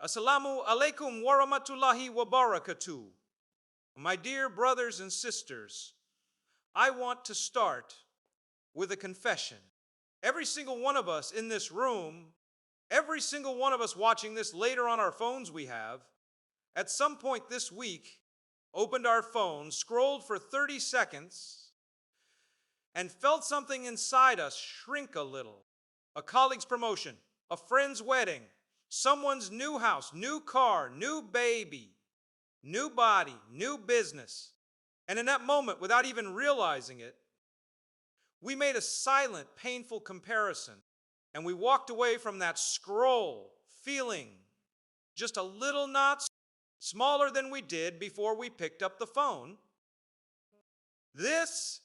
Assalamu alaikum wa rahmatullahi wa barakatuh. My dear brothers and sisters, I want to start with a confession. Every single one of us in this room, every single one of us watching this later on our phones we have, at some point this week, opened our phone, scrolled for 30 seconds, and felt something inside us shrink a little. A colleague's promotion, a friend's wedding, someone's new house, new car, new baby, new body, new business. And in that moment, without even realizing it, we made a silent, painful comparison. And we walked away from that scroll feeling just a little not smaller than we did before we picked up the phone. This,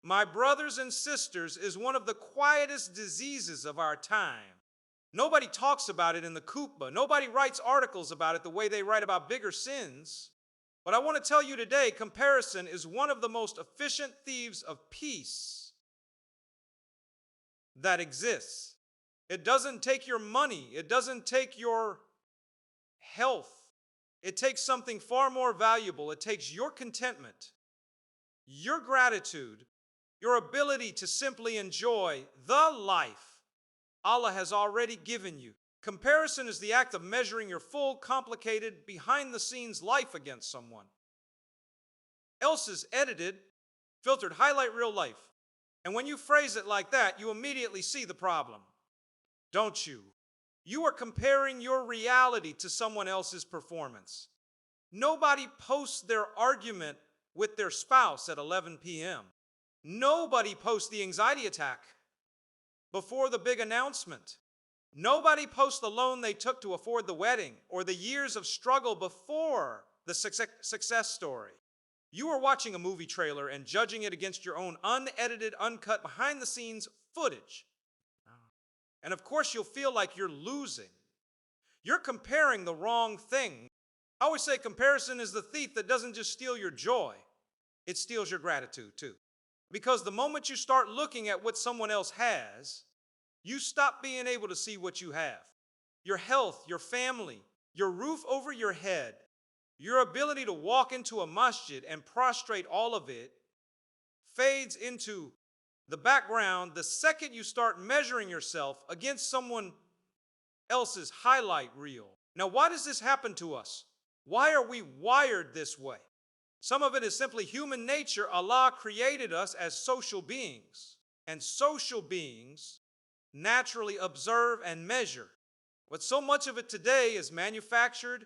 my brothers and sisters, is one of the quietest diseases of our time. Nobody talks about it in the Kupa. Nobody writes articles about it the way they write about bigger sins. But I want to tell you today, comparison is one of the most efficient thieves of peace that exists. It doesn't take your money. It doesn't take your health. It takes something far more valuable. It takes your contentment, your gratitude, your ability to simply enjoy the life Allah has already given you. Comparison is the act of measuring your full, complicated, behind-the-scenes life against someone else's edited, filtered highlight reel life. And when you phrase it like that, you immediately see the problem, don't you? You are comparing your reality to someone else's performance. Nobody posts their argument with their spouse at 11 p.m. Nobody posts the anxiety attack before the big announcement. Nobody posts the loan they took to afford the wedding or the years of struggle before the success story. You are watching a movie trailer and judging it against your own unedited, uncut, behind-the-scenes footage. And of course, you'll feel like you're losing. You're comparing the wrong thing. I always say comparison is the thief that doesn't just steal your joy, it steals your gratitude too. Because the moment you start looking at what someone else has, you stop being able to see what you have. Your health, your family, your roof over your head, your ability to walk into a masjid and prostrate all of it fades into the background the second you start measuring yourself against someone else's highlight reel. Now, why does this happen to us? Why are we wired this way? Some of it is simply human nature. Allah created us as social beings, and social beings naturally observe and measure. But so much of it today is manufactured,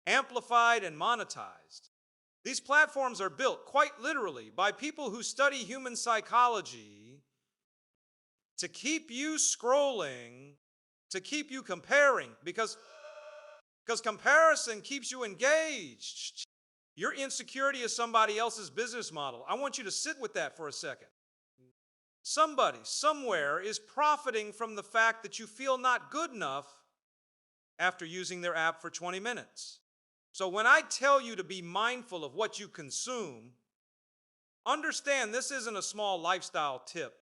amplified, and monetized. These platforms are built, quite literally, by people who study human psychology to keep you scrolling, to keep you comparing, because comparison keeps you engaged. Your insecurity is somebody else's business model. I want you to sit with that for a second. Somebody, somewhere, is profiting from the fact that you feel not good enough after using their app for 20 minutes. So when I tell you to be mindful of what you consume, understand this isn't a small lifestyle tip.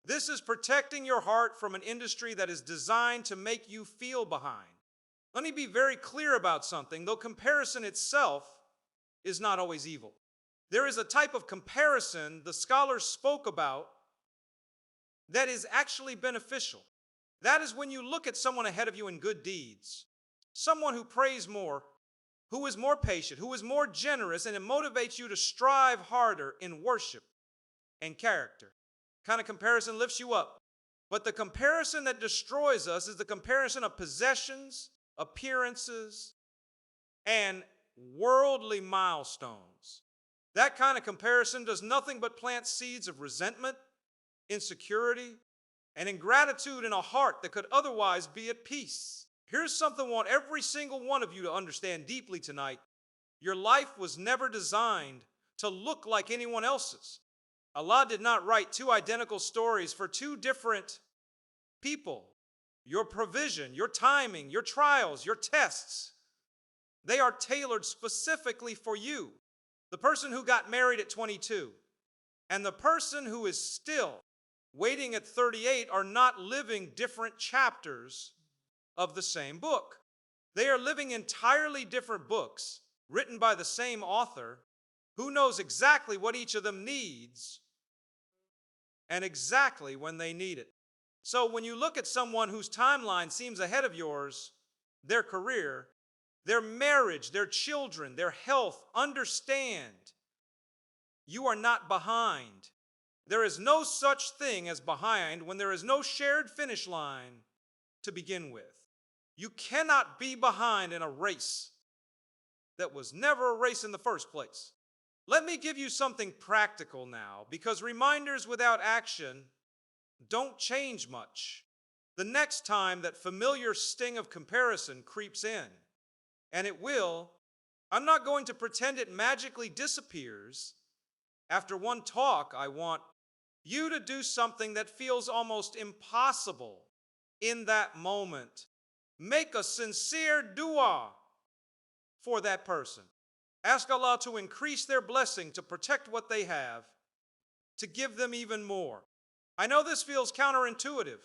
This is protecting your heart from an industry that is designed to make you feel behind. Let me be very clear about something. Though comparison itself is not always evil, there is a type of comparison the scholars spoke about that is actually beneficial. That is when you look at someone ahead of you in good deeds, someone who prays more, who is more patient, who is more generous, and it motivates you to strive harder in worship and character. Kind of comparison lifts you up. But the comparison that destroys us is the comparison of possessions, appearances, and worldly milestones. That kind of comparison does nothing but plant seeds of resentment, insecurity, and ingratitude in a heart that could otherwise be at peace. Here's something I want every single one of you to understand deeply tonight. Your life was never designed to look like anyone else's. Allah did not write two identical stories for two different people. Your provision, your timing, your trials, your tests, they are tailored specifically for you. The person who got married at 22 and the person who is still waiting at 38 are not living different chapters of the same book. They are living entirely different books, written by the same author, who knows exactly what each of them needs and exactly when they need it. So when you look at someone whose timeline seems ahead of yours, their career, their marriage, their children, their health, understand you are not behind. There is no such thing as behind when there is no shared finish line to begin with. You cannot be behind in a race that was never a race in the first place. Let me give you something practical now, because reminders without action don't change much. The next time that familiar sting of comparison creeps in, and it will, I'm not going to pretend it magically disappears. After one talk, I want you to do something that feels almost impossible in that moment. Make a sincere dua for that person. Ask Allah to increase their blessing, to protect what they have, to give them even more. I know this feels counterintuitive.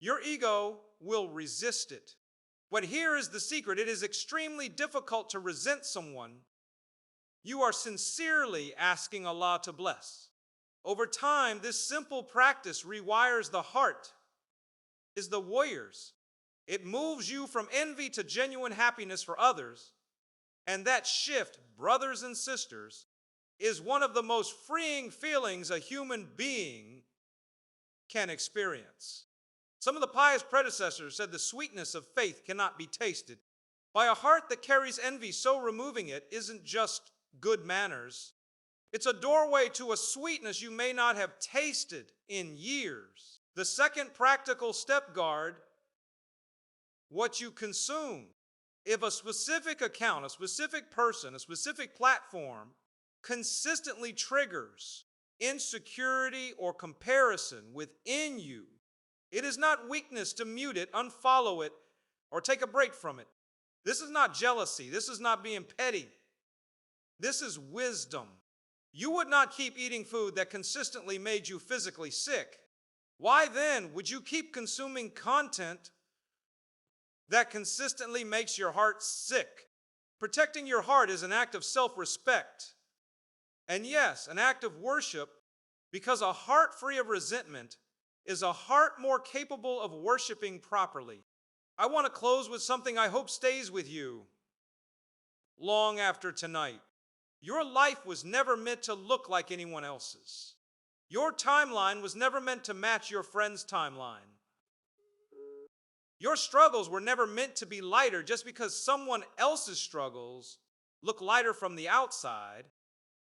Your ego will resist it. But here is the secret. It is extremely difficult to resent someone you are sincerely asking Allah to bless. Over time, this simple practice rewires the heart. Is the warriors. It moves you from envy to genuine happiness for others. And that shift, brothers and sisters, is one of the most freeing feelings a human being can experience. Some of the pious predecessors said the sweetness of faith cannot be tasted. By a heart that carries envy, so removing it isn't just good manners. It's a doorway to a sweetness you may not have tasted in years. The second practical step, guard what you consume. If a specific account, a specific person, a specific platform consistently triggers insecurity or comparison within you, it is not weakness to mute it, unfollow it, or take a break from it. This is not jealousy. This is not being petty. This is wisdom. You would not keep eating food that consistently made you physically sick. Why then would you keep consuming content that consistently makes your heart sick? Protecting your heart is an act of self-respect. And yes, an act of worship, because a heart free of resentment is a heart more capable of worshiping properly. I want to close with something I hope stays with you long after tonight. Your life was never meant to look like anyone else's. Your timeline was never meant to match your friend's timeline. Your struggles were never meant to be lighter just because someone else's struggles look lighter from the outside,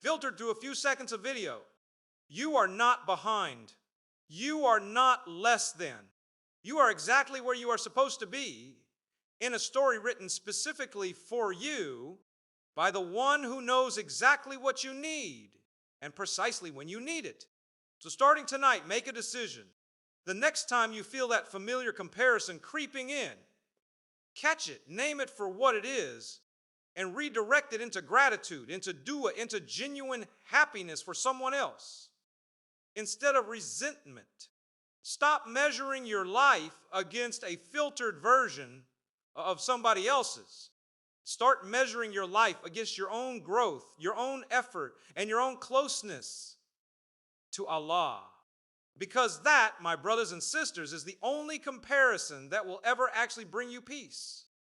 filtered through a few seconds of video. You are not behind. You are not less than. You are exactly where you are supposed to be in a story written specifically for you by the one who knows exactly what you need and precisely when you need it. So starting tonight, make a decision. The next time you feel that familiar comparison creeping in, catch it, name it for what it is, and redirect it into gratitude, into dua, into genuine happiness for someone else, instead of resentment. Stop measuring your life against a filtered version of somebody else's. Start measuring your life against your own growth, your own effort, and your own closeness to Allah. Because that, my brothers and sisters, is the only comparison that will ever actually bring you peace.